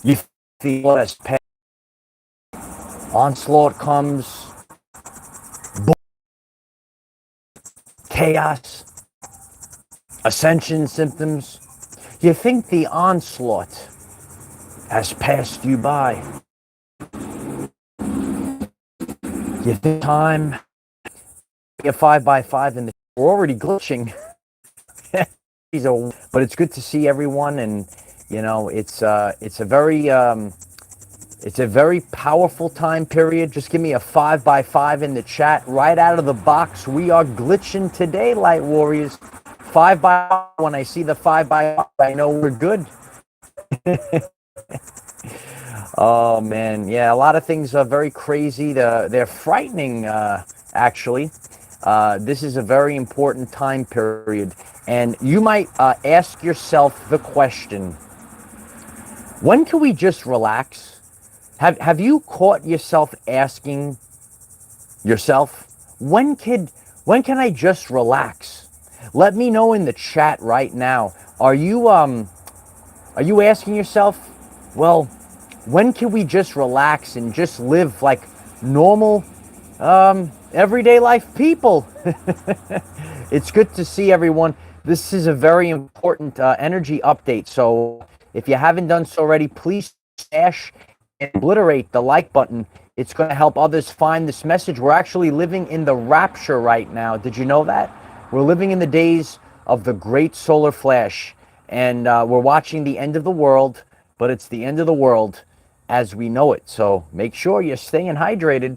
You feel as onslaught comes, chaos, ascension symptoms. You think the onslaught has passed you by. You think time, a 5x5 and we're already glitching. But it's good to see everyone, and you know, it's a very powerful time period. Just give me a 5x5 in the chat right out of the box. We are glitching today, Light Warriors. 5x5. When I see the 5x5, I know we're good. Oh man, yeah, a lot of things are very crazy. They're frightening, actually. This is a very important time period, and you might ask yourself the question: when can we just relax? Have you caught yourself asking yourself, when can I just relax? Let me know in the chat right now. Are you asking yourself, well, when can we just relax and just live like normal, everyday life people? It's good to see everyone. This is a very important energy update. So if you haven't done so already, please smash and obliterate the like button. It's going to help others find this message. We're actually living in the rapture right now. Did you know that? We're living in the days of the great solar flash, and we're watching the end of the world, but it's the end of the world as we know it. So make sure you're staying hydrated.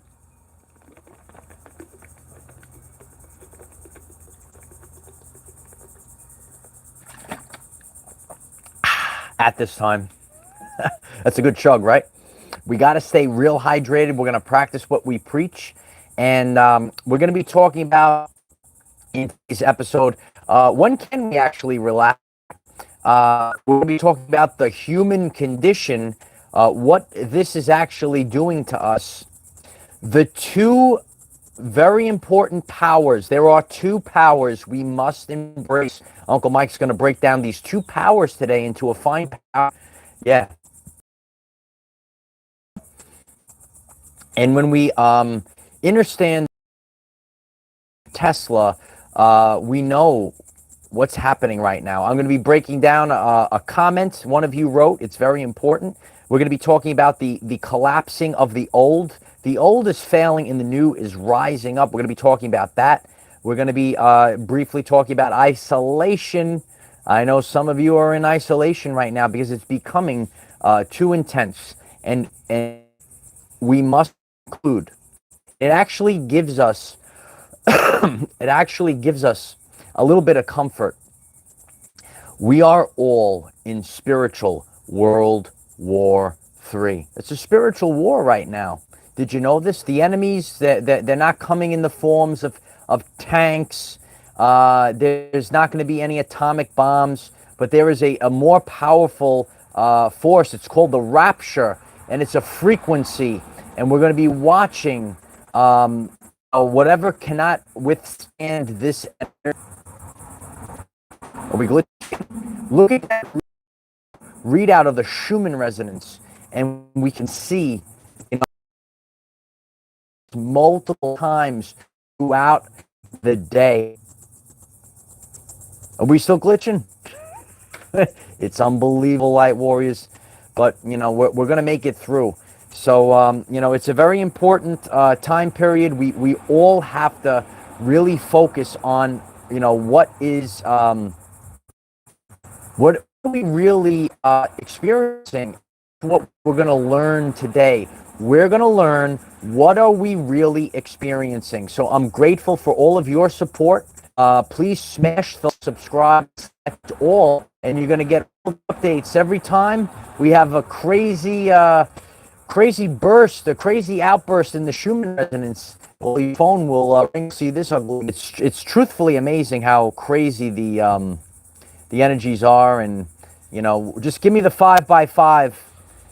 At this time. That's a good chug, right? We got to stay real hydrated. We're going to practice what we preach. And we're going to be talking about, in today's episode, when can we actually relax? We're going to be talking about the human condition, what this is actually doing to us. The two very important powers. There are two powers we must embrace. Uncle Mike's going to break down these two powers today into a fine power. Yeah. And when we understand Tesla, we know what's happening right now. I'm going to be breaking down a comment one of you wrote. It's very important. We're going to be talking about the collapsing of the old. The old is failing and the new is rising up. We're going to be talking about that. We're going to be briefly talking about isolation. I know some of you are in isolation right now because it's becoming too intense. And we must include, it actually gives us a little bit of comfort. We are all in spiritual World War III. It's a spiritual war right now. Did you know this? The enemies, they're not coming in the forms of tanks. There's not going to be any atomic bombs, but there is a more powerful force. It's called the rapture, and it's a frequency. And we're going to be watching whatever cannot withstand this energy. Are we glitching? Look at that readout of the Schumann resonance, and we can see, you know, multiple times throughout the day. Are we still glitching? It's unbelievable, Light Warriors, but you know, we're going to make it through. So you know, it's a very important time period. We all have to really focus on, you know, what are we really experiencing. What we're going to learn today. We're going to learn what are we really experiencing. So I'm grateful for all of your support. Please smash the subscribe to all, and you're going to get updates every time we have a crazy burst, a crazy outburst in the Schumann resonance. Well, your phone will ring. See this? It's truthfully amazing how crazy the energies are, and you know, just give me the 5x5.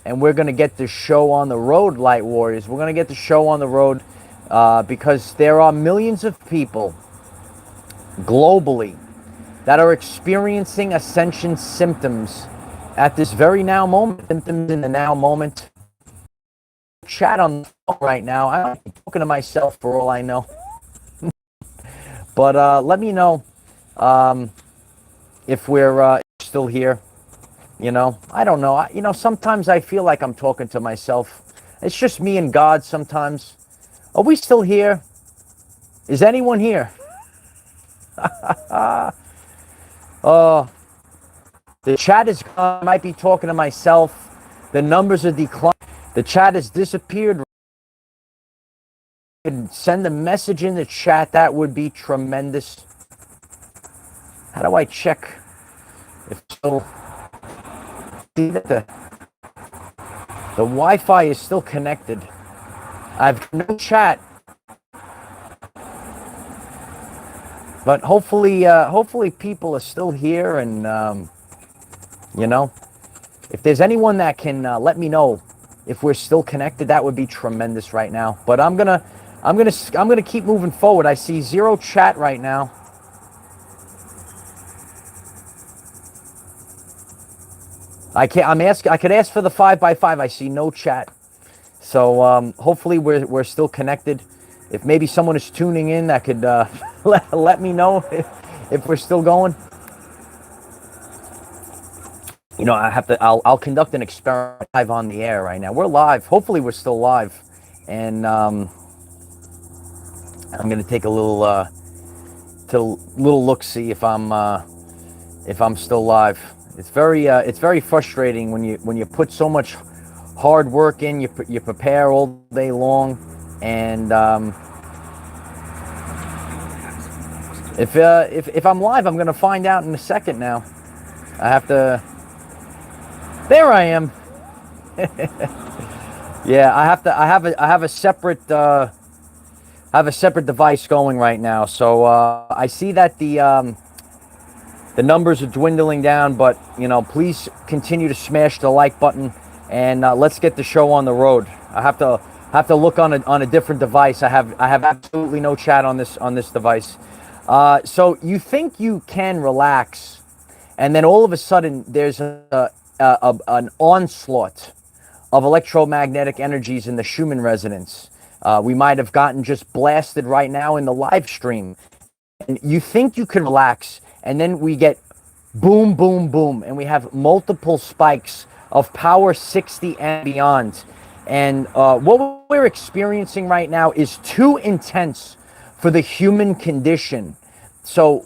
And we're going to get the show on the road, Light Warriors. We're going to get the show on the road because there are millions of people globally that are experiencing ascension symptoms. at this very now moment, symptoms in the now moment. Chat on the phone right now. I'm talking to myself for all I know. But let me know if we're still here. You know, I don't know. Sometimes I feel like I'm talking to myself. It's just me and God sometimes. Are we still here? Is anyone here? Oh, the chat is gone. I might be talking to myself. The numbers are declining. The chat has disappeared. Send a message in the chat. That would be tremendous. How do I check if so? See that the Wi-Fi is still connected. I've no chat, but hopefully people are still here, and if there's anyone that can let me know if we're still connected, that would be tremendous right now. But I'm gonna keep moving forward. I see 0 chat right now. I could ask for the 5x5. I see no chat. So hopefully we're still connected. If maybe someone is tuning in that could let me know if we're still going. I'll conduct an experiment live on the air right now. We're live. Hopefully we're still live. And I'm going to take a little look, see if I'm still live. It's very frustrating when you put so much hard work in, you prepare all day long, and if I'm live, I'm gonna find out in a second now. I have to. There I am. Yeah, I have a separate device going right now. So I see that the numbers are dwindling down, but please continue to smash the like button, and let's get the show on the road. I have to look on a different device. I have absolutely no chat on this device. So you think you can relax, and then all of a sudden there's an onslaught of electromagnetic energies in the Schumann resonance. We might have gotten just blasted right now in the live stream, and you think you can relax. And then we get boom, boom, boom, and we have multiple spikes of power 60 and beyond. And what we're experiencing right now is too intense for the human condition. So,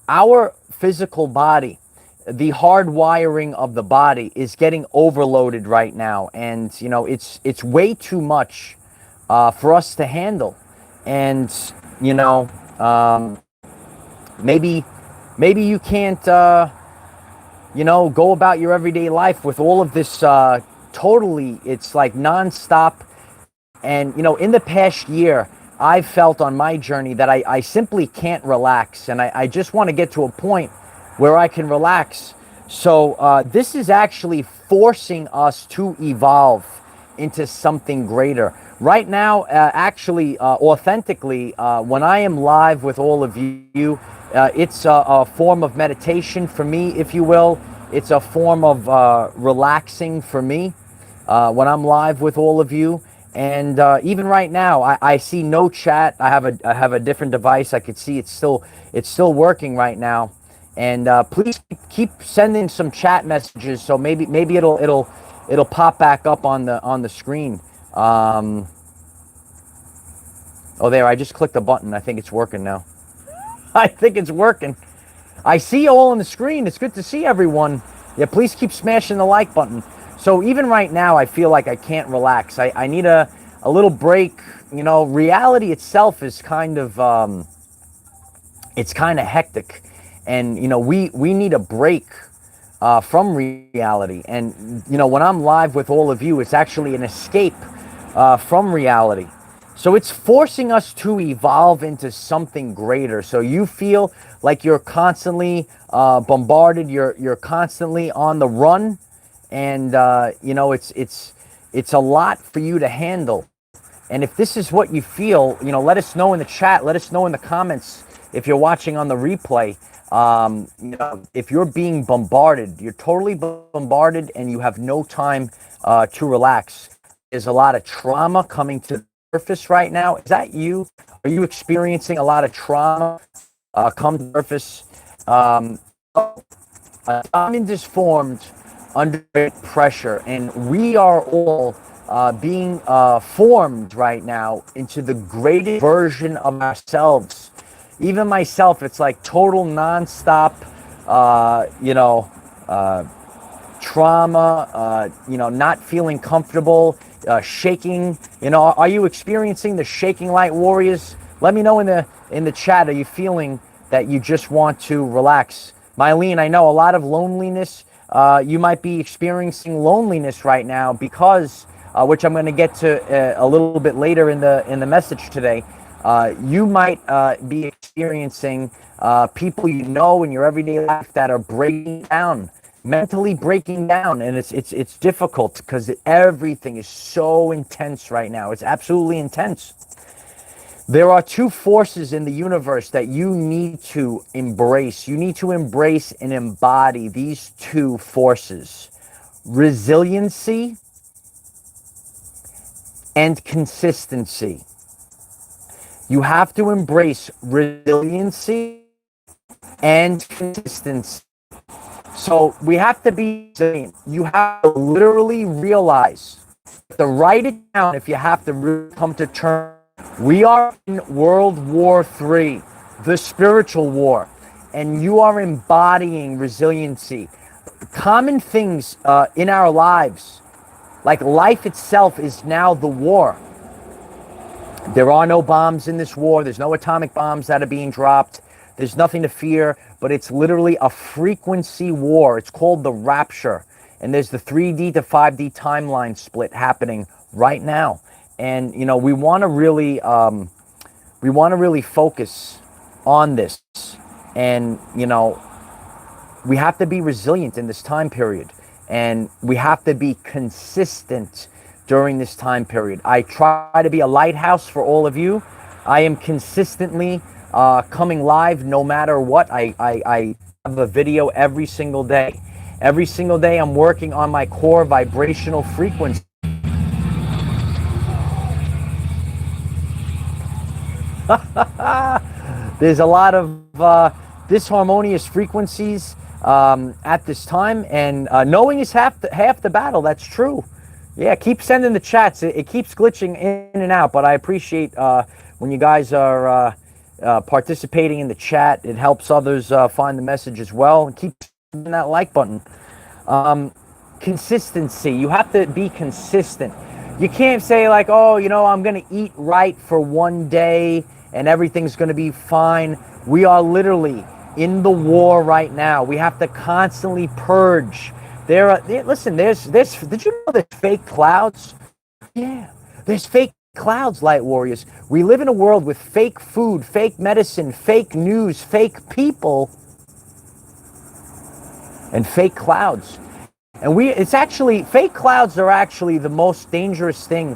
our physical body, the hard wiring of the body is getting overloaded right now. And, it's way too much for us to handle. And, maybe you can't, go about your everyday life with all of this totally, it's like nonstop. And, in the past year, I've felt on my journey that I simply can't relax. And I just want to get to a point where I can relax. So this is actually forcing us to evolve into something greater. Right now, authentically, when I am live with all of you, it's a form of meditation for me, if you will. It's a form of relaxing for me when I'm live with all of you. And even right now, I see no chat. I have a different device. I could see it's still working right now. And please keep sending some chat messages, so maybe it'll pop back up on the screen. Oh, there, I just clicked the button. I think it's working now. I think it's working. I see you all on the screen. It's good to see everyone. Yeah, please keep smashing the like button. So even right now, I feel like I can't relax. I need a little break. Reality itself is kind of it's kind of hectic, and we need a break from reality. And when I'm live with all of you, it's actually an escape from reality. So it's forcing us to evolve into something greater. So you feel like you're constantly bombarded, you're constantly on the run, and it's a lot for you to handle. And if this is what you feel, let us know in the chat, let us know in the comments if you're watching on the replay, if you're being bombarded, you're totally bombarded and you have no time to relax. There's a lot of trauma coming to the surface right now. Is that you? Are you experiencing a lot of trauma come to the surface? A diamond is formed under great pressure, and we are all being formed right now into the greatest version of ourselves. Even myself, it's like total nonstop, trauma, not feeling comfortable, shaking. Are you experiencing the shaking, light warriors? Let me know in the chat. Are you feeling that you just want to relax? Mylene, I know a lot of loneliness. You might be experiencing loneliness right now because, which I'm going to get to a little bit later in the message today. You might be experiencing people you know in your everyday life that are breaking down, mentally breaking down, and it's difficult because everything is so intense right now. It's absolutely intense. There are two forces in the universe that you need to embrace. You need to embrace and embody these two forces: resiliency and consistency. You have to embrace resiliency and consistency. So we have to be resilient. You have to literally realize, to write it down if you have to really come to terms. We are in World War III, the spiritual war, and you are embodying resiliency. Common things in our lives, like life itself, is now the war. There are no bombs in this war. There's no atomic bombs that are being dropped. There's nothing to fear, but it's literally a frequency war. It's called the rapture, and there's the 3D to 5D timeline split happening right now. And we want to really focus on this, and we have to be resilient in this time period, and we have to be consistent during this time period. I try to be a lighthouse for all of you. I am consistently coming live no matter what. I have a video every single day. Every single day I'm working on my core vibrational frequency. There's a lot of disharmonious frequencies at this time, and knowing is half the battle. That's true. Yeah, keep sending the chats. It keeps glitching in and out, but I appreciate when you guys are participating in the chat. It helps others find the message as well. Keep hitting that like button. Consistency. You have to be consistent. You can't say like, oh, I'm going to eat right for one day and everything's going to be fine. We are literally in the war right now. We have to constantly purge. Listen, did you know there's fake clouds? Yeah, there's fake clouds, light warriors. We live in a world with fake food, fake medicine, fake news, fake people, and fake clouds. And it's actually, fake clouds are actually the most dangerous thing.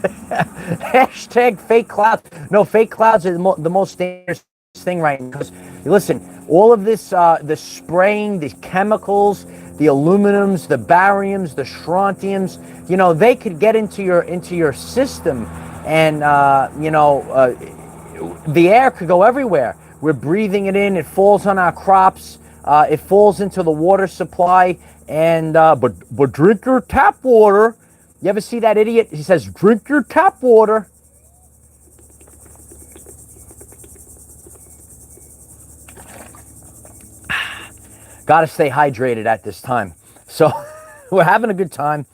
Hashtag fake clouds. No, fake clouds are the most dangerous thing right now. Because, listen, all of this, the spraying, the chemicals, the aluminums, the bariums, the strontiums, they could get into your system, and, the air could go everywhere. We're breathing it in. It falls on our crops. It falls into the water supply, and but drink your tap water. You ever see that idiot? He says, drink your tap water. Got to stay hydrated at this time. So we're having a good time,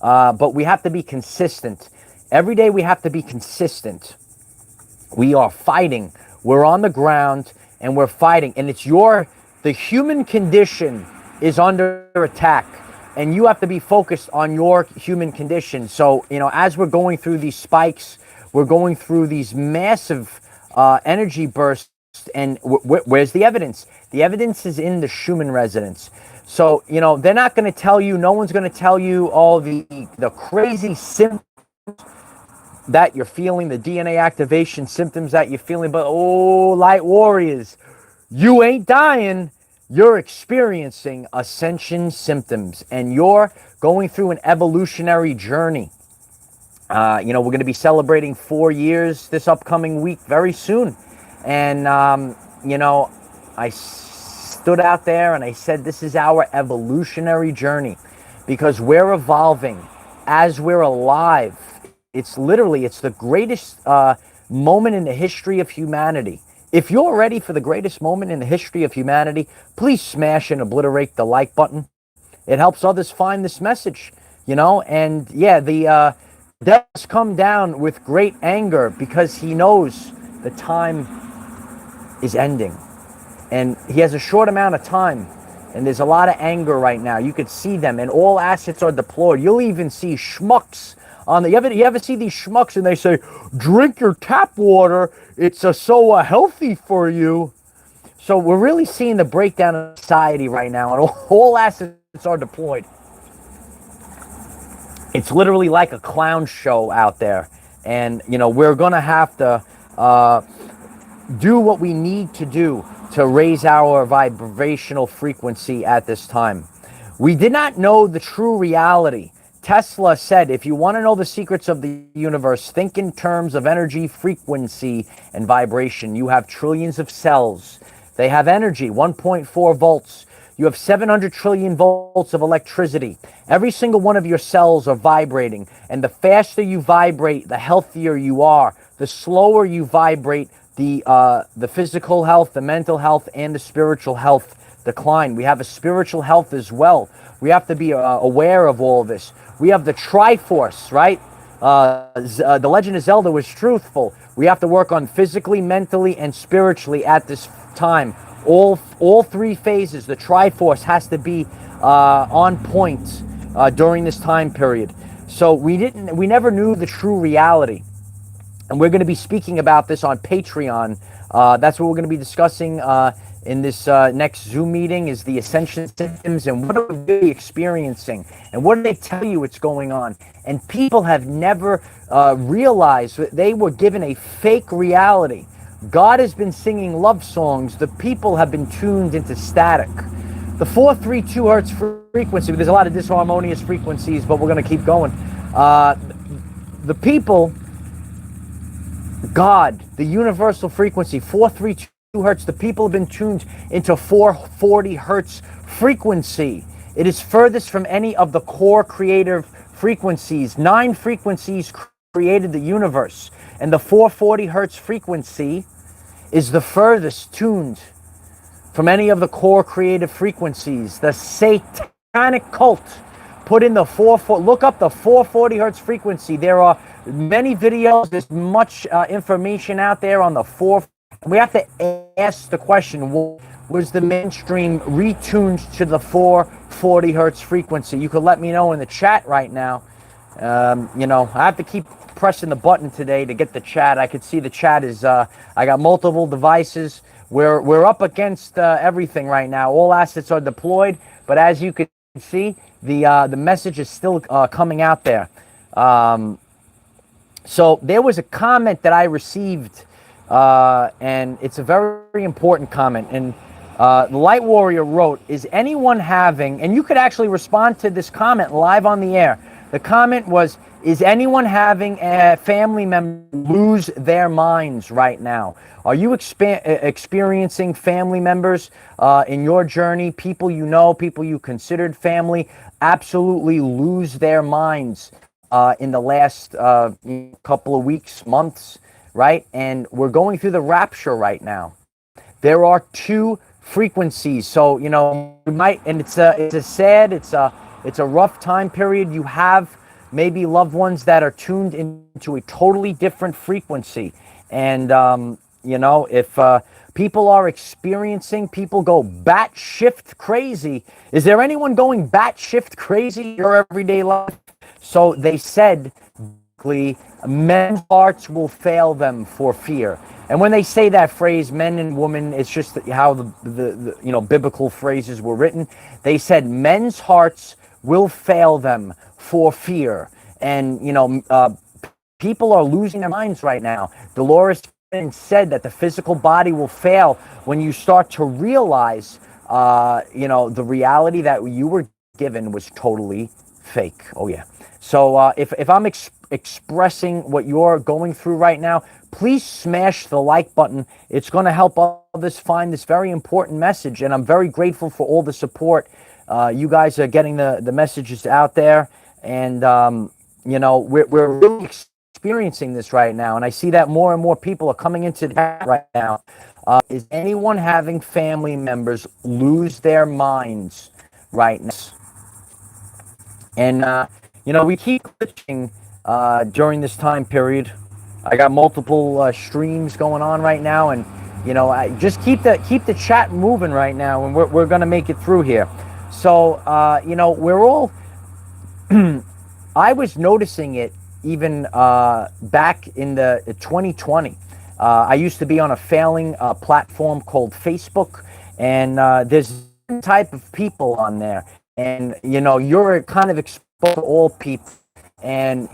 but we have to be consistent. Every day we have to be consistent. We are fighting. We're on the ground, and we're fighting. And the human condition is under attack, and you have to be focused on your human condition. So, as we're going through these spikes, we're going through these massive energy bursts, and where's the evidence? The evidence is in the Schumann resonance. So, they're not going to tell you, no one's going to tell you all the crazy symptoms that you're feeling, the DNA activation symptoms that you're feeling. But oh, light warriors, you ain't dying. You're experiencing ascension symptoms, and you're going through an evolutionary journey. We're going to be celebrating 4 years this upcoming week very soon. And, I stood out there and I said, this is our evolutionary journey because we're evolving as we're alive. It's the greatest moment in the history of humanity. If you're ready for the greatest moment in the history of humanity, please smash and obliterate the like button. It helps others find this message, and yeah, the devil's come down with great anger because he knows the time is ending. And he has a short amount of time. And there's a lot of anger right now. You could see them, and all assets are deployed. You'll even see schmucks on the. You ever see these schmucks and they say, drink your tap water, it's so healthy for you. So we're really seeing the breakdown of society right now, and all assets are deployed. It's literally like a clown show out there. And, we're going to have to do what we need to do to raise our vibrational frequency at this time. We did not know the true reality. Tesla said, if you want to know the secrets of the universe, think in terms of energy, frequency, and vibration. You have trillions of cells. They have energy, 1.4 volts. You have 700 trillion volts of electricity. Every single one of your cells are vibrating. And the faster you vibrate, the healthier you are. The slower you vibrate, the physical health, the mental health, and the spiritual health decline. We have a spiritual health as well. We have to be aware of all of this. We have the Triforce, right? The Legend of Zelda was truthful. We have to work on physically, mentally, and spiritually at this time. All three phases, the Triforce has to be on point during this time period. So we never knew the true reality. And we're going to be speaking about this on Patreon. That's what we're going to be discussing in this next Zoom meeting is the Ascension Symptoms and what are we really experiencing and what do they tell you what's going on. And people have never realized that they were given a fake reality. God has been singing love songs. The people have been tuned into static. The 432 hertz frequency, there's a lot of disharmonious frequencies, but we're going to keep going. The people, God, the universal frequency, 432 hertz, the people have been tuned into 440 hertz frequency. It is furthest from any of the core creative frequencies. 9 frequencies created the universe, and the 440 hertz frequency is the furthest tuned from any of the core creative frequencies. The satanic cult put in the look up the 440 hertz frequency. There are many videos, there's much information out there on the 4. We have to ask the question, was the mainstream retuned to the 440 hertz frequency? You could let me know in the chat right now. I have to keep pressing the button today to get the chat. I could see the chat is, I got multiple devices. We're up against everything right now. All assets are deployed, but as you can see, the message is still coming out there. So there was a comment that I received, and it's a very important comment. And the Light Warrior wrote, is anyone having, and you could actually respond to this comment live on the air. The comment was, is anyone having a family member lose their minds right now? Are you experiencing family members in your journey, people you know, people you considered family, absolutely lose their minds in the last couple of weeks, months, right? And we're going through the rapture right now. There are 2 frequencies, so you might, and it's a rough time period. You have maybe loved ones that are tuned into a totally different frequency, and if people are experiencing, people go batshit crazy. Is there anyone going batshit crazy in your everyday life? So they said, men's hearts will fail them for fear. And when they say that phrase, men and women, it's just how the biblical phrases were written. They said men's hearts will fail them for fear. And People are losing their minds right now. Dolores said that the physical body will fail when you start to realize, the reality that you were given was totally fake. Oh yeah. So if I'm expressing what you're going through right now, please smash the like button. It's going to help others find this very important message, and I'm very grateful for all the support. You guys are getting the messages out there, and we're really experiencing this right now, and I see that more and more people are coming into that right now. Is anyone having family members lose their minds right now? And we keep glitching during this time period. I got multiple streams going on right now, and I just keep the chat moving right now, and we're gonna make it through here. So we're all. I was noticing it even back in the 2020. I used to be on a failing platform called Facebook, and there's a type of people on there, and you're kind of exposed to all people, and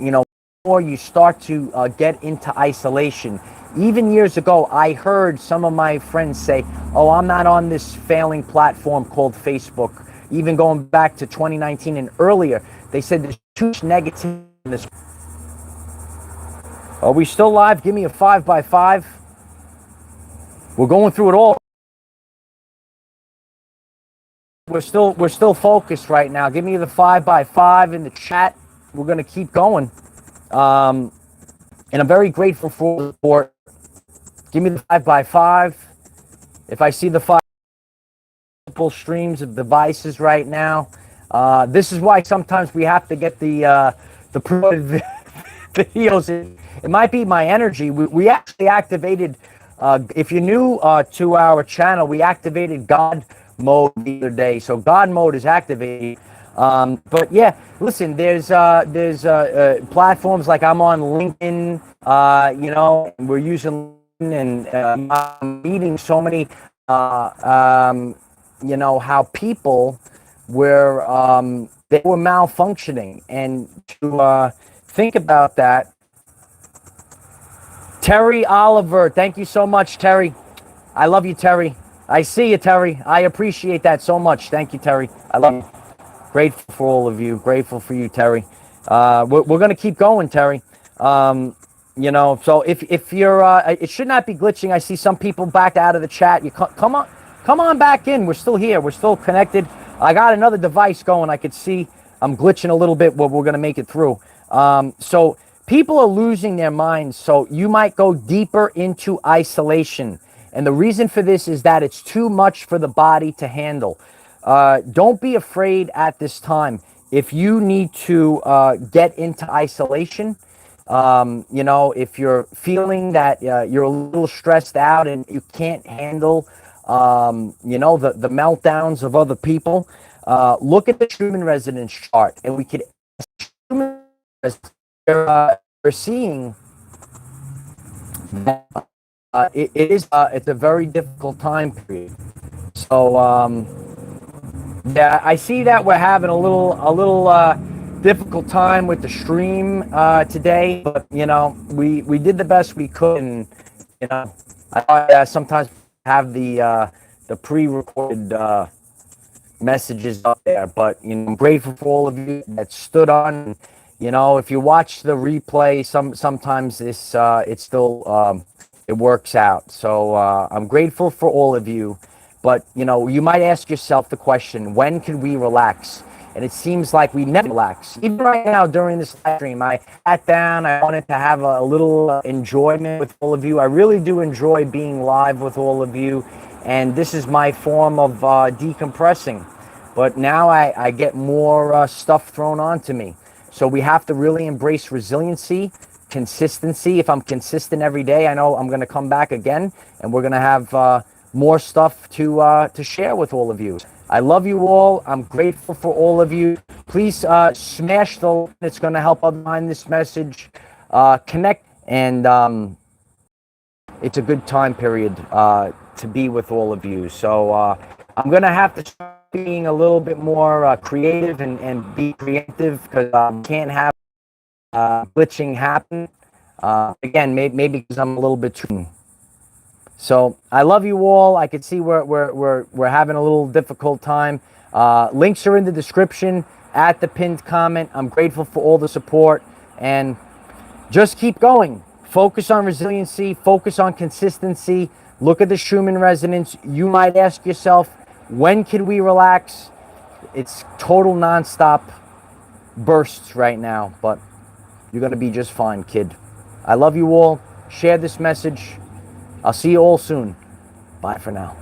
before you start to get into isolation. Even years ago, I heard some of my friends say, "Oh, I'm not on this failing platform called Facebook." Even going back to 2019 and earlier, they said there's too much negativity in this. Are we still live? Give me a 5x5. We're going through it all. We're still focused right now. Give me the 5x5 in the chat. We're gonna keep going. And I'm very grateful for the support. Give me the 5x5. If I see the multiple streams of devices right now, this is why sometimes we have to get the promoted videos. It might be my energy. We actually activated. If you're new to our channel, we activated God mode the other day, so God mode is activated. But yeah, listen, there's platforms like I'm on LinkedIn, we're using LinkedIn, and I'm meeting so many, how people were, they were malfunctioning, and to think about that. Terry Oliver, thank you so much, Terry. I love you, Terry. I see you, Terry. I appreciate that so much. Thank you, Terry. I love you. Grateful for all of you. Grateful for you, Terry. We're going to keep going, Terry. So if you're, it should not be glitching. I see some people back out of the chat. You come on back in. We're still here. We're still connected. I got another device going. I could see I'm glitching a little bit, but we're going to make it through. So people are losing their minds. So you might go deeper into isolation. And the reason for this is that it's too much for the body to handle. Don't be afraid at this time. If you need to get into isolation, if you're feeling that you're a little stressed out and you can't handle, the meltdowns of other people, look at the Schumann resonance chart, and we could we're seeing that it's a very difficult time period. So yeah, I see that we're having a little difficult time with the stream today, but we did the best we could, and I sometimes have the pre-recorded messages up there, but I'm grateful for all of you that stood on. If you watch the replay, sometimes this it still it works out. So I'm grateful for all of you. But you might ask yourself the question, when can we relax? And it seems like we never relax. Even right now during this live stream, I sat down. I wanted to have a little enjoyment with all of you. I really do enjoy being live with all of you, and this is my form of decompressing. But now I get more stuff thrown onto me. So we have to really embrace resiliency, consistency. If I'm consistent every day, I know I'm going to come back again, and we're going to have more stuff to share with all of you. I love you all. I'm grateful for all of you. Please smash the like. It's going to help others find this message. Connect, and it's a good time period to be with all of you. So I'm going to have to start being a little bit more creative and be creative, because I can't have glitching happen. Again, maybe because I'm a little bit too. So I love you all. I can see we're having a little difficult time. Links are in the description at the pinned comment. I'm grateful for all the support, and just keep going. Focus on resiliency. Focus on consistency. Look at the Schumann resonance. You might ask yourself, when can we relax? It's total nonstop bursts right now, but you're going to be just fine, kid. I love you all. Share this message. I'll see you all soon. Bye for now.